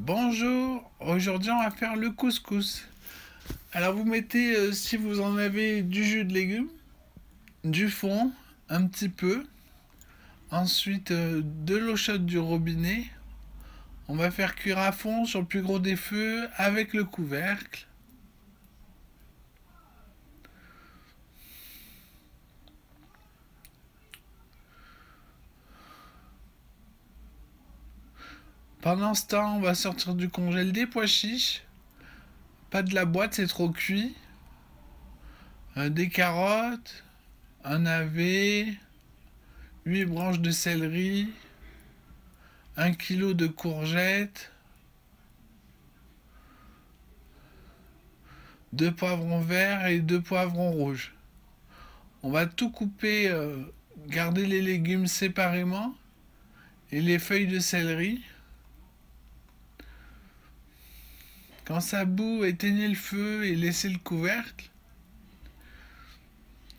Bonjour, aujourd'hui on va faire le couscous. Alors vous mettez, si vous en avez, du jus de légumes, du fond, un petit peu, ensuite de l'eau chaude du robinet. On va faire cuire à fond sur le plus gros des feux avec le couvercle. Pendant ce temps, on va sortir du congèle des pois chiches, pas de la boîte, c'est trop cuit, des carottes, un navet, 8 branches de céleri, 1 kilo de courgettes, 2 poivrons verts et 2 poivrons rouges. On va tout couper, garder les légumes séparément et les feuilles de céleri. Quand ça bout, éteignez le feu et laissez le couvercle.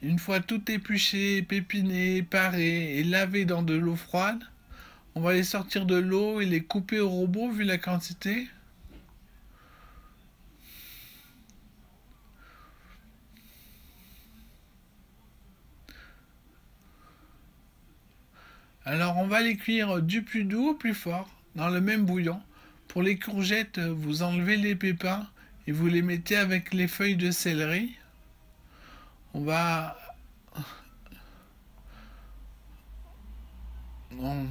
Une fois tout épluché, pépiné, paré et lavé dans de l'eau froide, on va les sortir de l'eau et les couper au robot vu la quantité. Alors on va les cuire du plus doux au plus fort dans le même bouillon. Pour les courgettes, vous enlevez les pépins et vous les mettez avec les feuilles de céleri. On va on,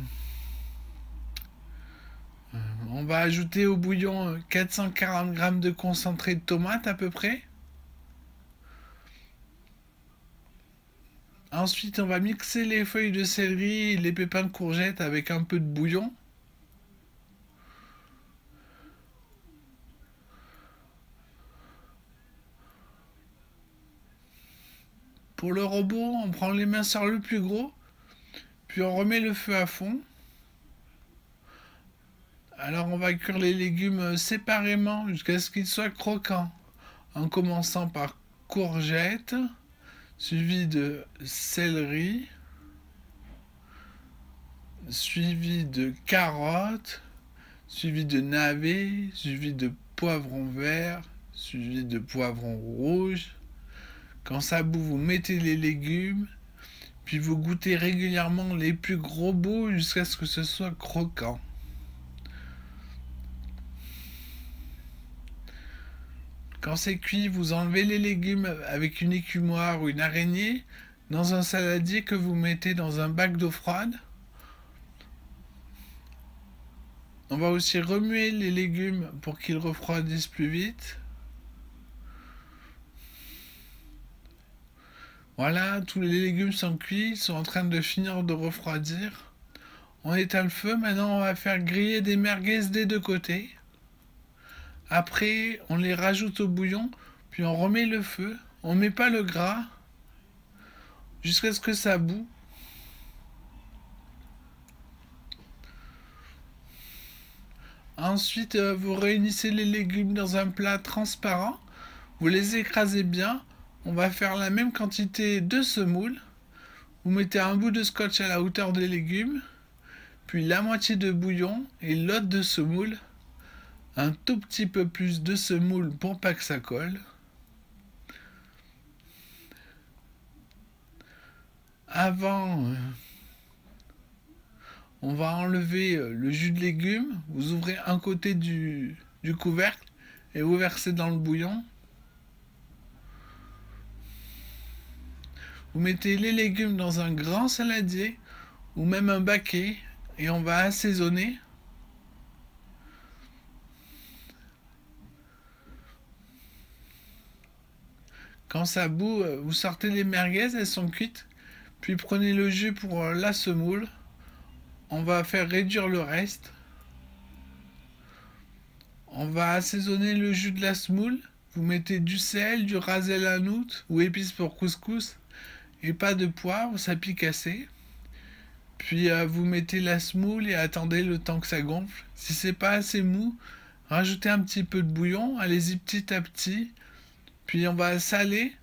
on va ajouter au bouillon 440 grammes de concentré de tomate à peu près. Ensuite, on va mixer les feuilles de céleri et les pépins de courgette avec un peu de bouillon. Pour le robot, on prend les minceurs le plus gros, puis on remet le feu à fond. Alors on va cuire les légumes séparément jusqu'à ce qu'ils soient croquants, en commençant par courgettes, suivi de céleri, suivi de carottes, suivi de navets, suivi de poivrons verts, suivi de poivrons rouges. Quand ça bout, vous mettez les légumes, puis vous goûtez régulièrement les plus gros bouts jusqu'à ce que ce soit croquant. Quand c'est cuit, vous enlevez les légumes avec une écumoire ou une araignée dans un saladier que vous mettez dans un bac d'eau froide. On va aussi remuer les légumes pour qu'ils refroidissent plus vite. Voilà, tous les légumes sont cuits, ils sont en train de finir de refroidir. On éteint le feu, maintenant on va faire griller des merguez des deux côtés. Après, on les rajoute au bouillon, puis on remet le feu. On met pas le gras jusqu'à ce que ça bout. Ensuite, vous réunissez les légumes dans un plat transparent. Vous les écrasez bien. On va faire la même quantité de semoule. Vous mettez un bout de scotch à la hauteur des légumes, puis la moitié de bouillon et l'autre de semoule. Un tout petit peu plus de semoule pour pas que ça colle. Avant, on va enlever le jus de légumes. Vous ouvrez un côté du couvercle et vous versez dans le bouillon. Vous mettez les légumes dans un grand saladier ou même un baquet et on va assaisonner. Quand ça bout, vous sortez les merguez, elles sont cuites. Puis prenez le jus pour la semoule. On va faire réduire le reste. On va assaisonner le jus de la semoule. Vous mettez du sel, du ras el hanout ou épices pour couscous et pas de poivre, ça pique assez. Puis vous mettez la semoule et attendez le temps que ça gonfle. Si c'est pas assez mou, rajoutez un petit peu de bouillon, allez-y petit à petit. Puis on va saler.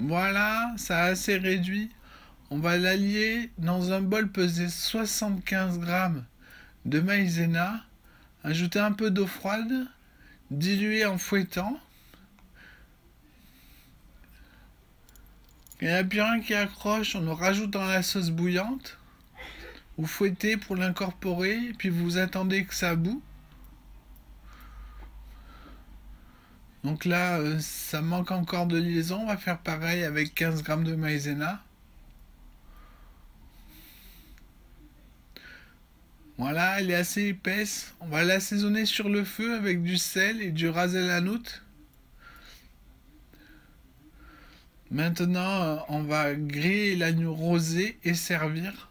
Voilà, ça a assez réduit. On va l'allier dans un bol pesé 75 grammes de maïzena. Ajouter un peu d'eau froide, diluer en fouettant. Il n'y en a plus un qui accroche, on le rajoute dans la sauce bouillante. Vous fouettez pour l'incorporer, puis vous attendez que ça bout. Donc là, ça manque encore de liaison. On va faire pareil avec 15 grammes de maïzena. Voilà, elle est assez épaisse. On va l'assaisonner sur le feu avec du sel et du ras el hanout. Maintenant, on va griller l'agneau rosé et servir.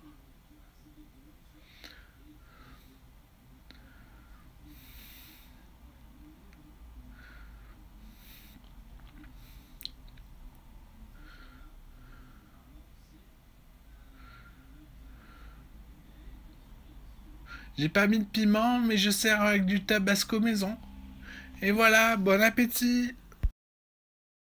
J'ai pas mis de piment, mais je sers avec du tabasco maison. Et voilà, bon appétit!